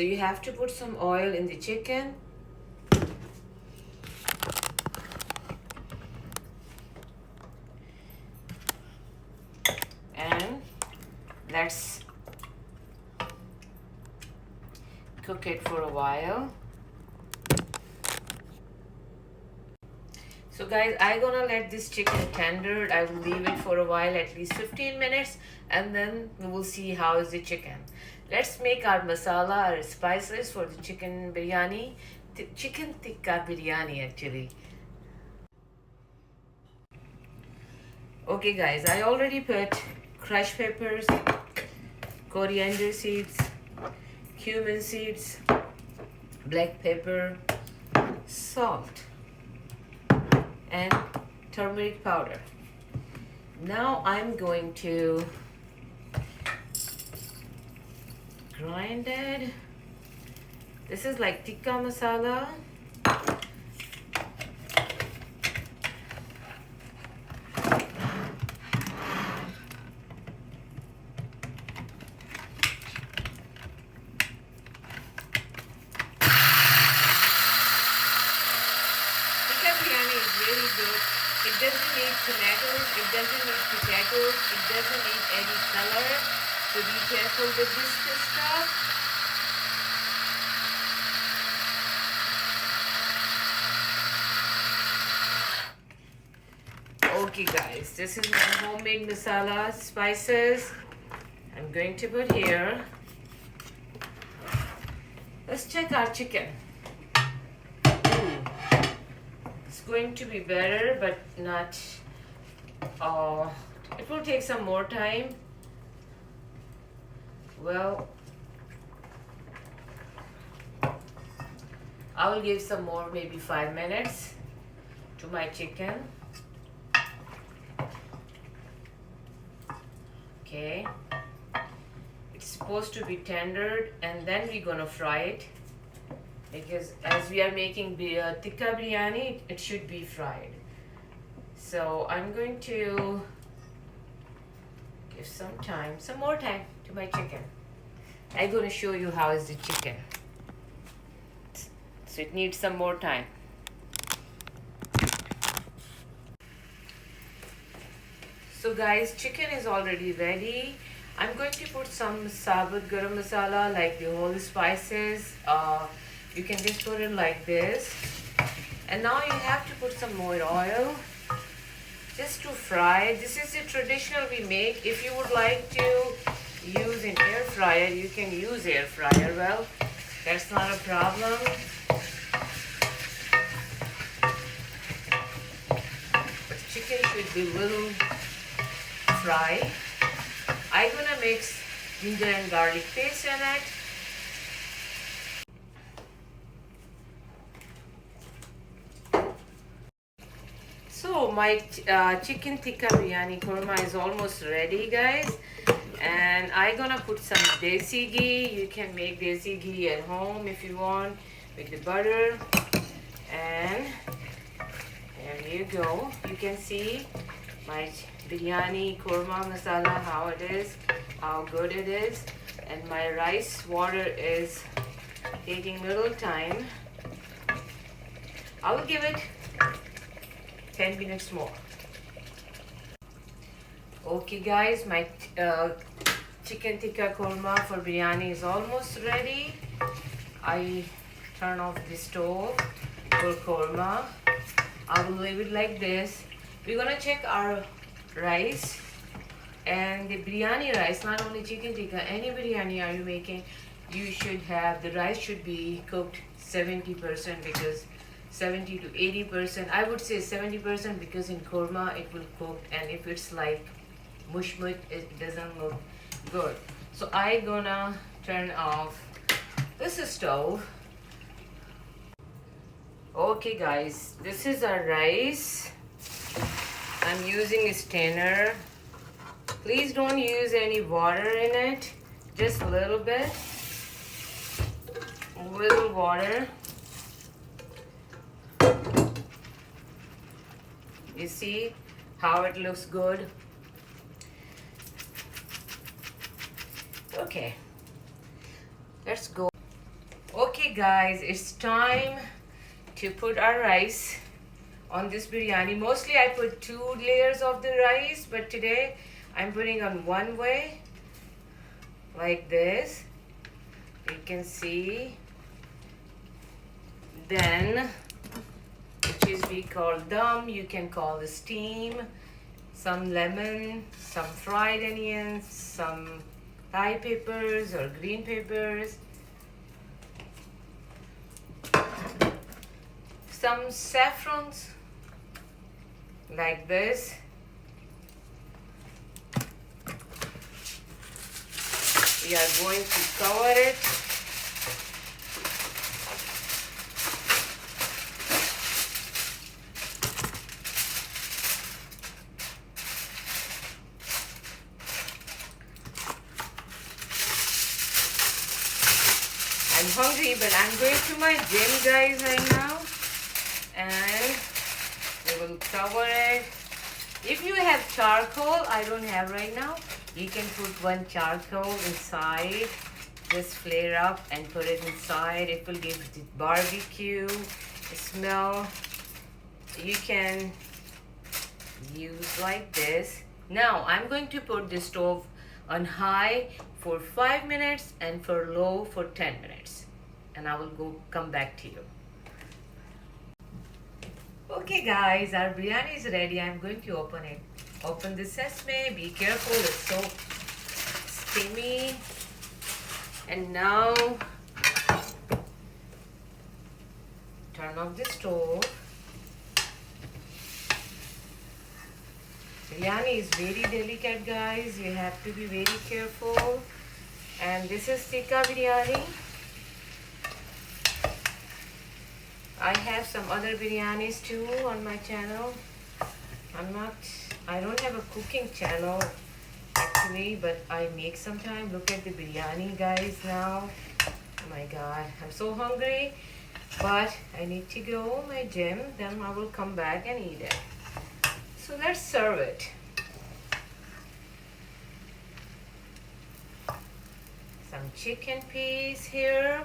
So you have to put some oil in the chicken. And let's cook it for a while. So guys, I'm gonna let this chicken tender. I will leave it for a while, at least 15 minutes, and then we will see how is the chicken. Let's make our masala, our spices for the chicken biryani, chicken tikka biryani actually. Okay guys, I already put crushed peppers, coriander seeds, cumin seeds, black pepper, salt, and turmeric powder. Now I'm going to grind it. This is like tikka masala. It doesn't need tomatoes, it doesn't need potatoes, it doesn't need any color. So be careful with this stuff. Okay guys, this is my homemade masala spices. I'm going to put here. Let's check our chicken. It's going to be better, but not, it will take some more time. Well, I will give some more, maybe 5 minutes to my chicken. Okay, it's supposed to be tendered, and then we're gonna fry it, because as we are making tikka biryani, it should be fried. So I'm going to give some more time to my chicken. I'm going to show you how is the chicken. So it needs some more time. So guys, chicken is already ready. I'm going to put some sabut garam masala, like the whole spices. You can just put it like this. And now you have to put some more oil just to fry. This is the traditional we make. If you would like to use an air fryer, you can use air fryer. Well, that's not a problem. But chicken should be little fried. I'm gonna mix ginger and garlic paste in it. So my chicken tikka biryani korma is almost ready, guys, and I'm gonna put some desi ghee. You can make desi ghee at home if you want, with the butter. And there you go. You can see my biryani korma masala, how it is, how good it is. And my rice water is taking little time. I will give it 10 minutes more. Okay guys, my chicken tikka korma for biryani is almost ready. I turn off the stove for korma. I will leave it like this. We're gonna check our rice and the biryani rice, not only chicken tikka, any biryani are you making, you should have, the rice should be cooked 70%, because 70 to 80%, I would say 70%, because in korma it will cook, and if it's like mush, it doesn't look good. So I gonna turn off this stove. Okay guys, this is our rice. I'm using a strainer. Please don't use any water in it, just a little bit, little water. You see how it looks good? Okay, let's go. Okay guys, it's time to put our rice on this biryani. Mostly I put 2 layers of the rice, but today I'm putting on one way, like this. You can see. Then, which is we call dum, you can call the steam, some lemon, some fried onions, some Thai peppers or green peppers, some saffrons, like this. We are going to cover it. I'm hungry, but I'm going to my gym, guys, right now. And we will cover it. If you have charcoal, I don't have right now, you can put one charcoal inside. Just flare up and put it inside. It will give the barbecue smell. You can use like this. Now I'm going to put the stove on high for 5 minutes and for low for 10 minutes. And I will come back to you. Okay guys, our biryani is ready. I'm going to open it. Open the sesame. Be careful, it's so steamy. And now turn off the stove. Biryani is very delicate, guys. You have to be very careful. And this is tikaa biryani. I have some other biryanis too on my channel. I don't have a cooking channel actually, but I make sometime. Look at the biryani, guys, now. Oh my God, I'm so hungry, but I need to go to my gym. Then I will come back and eat it. So let's serve it. Some chicken piece here.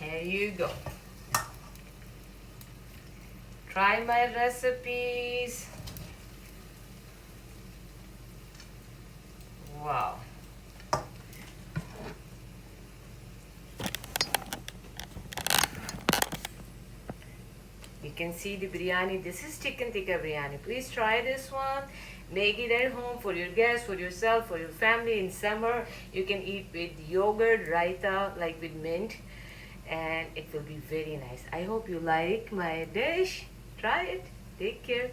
Here you go. Try my recipes. Wow. You can see the biryani. This is chicken tikka biryani. Please try this one. Make it at home for your guests, for yourself, for your family. In summer, you can eat with yogurt, raita, like with mint. And it will be very nice. I hope you like my dish. Try it. Take care.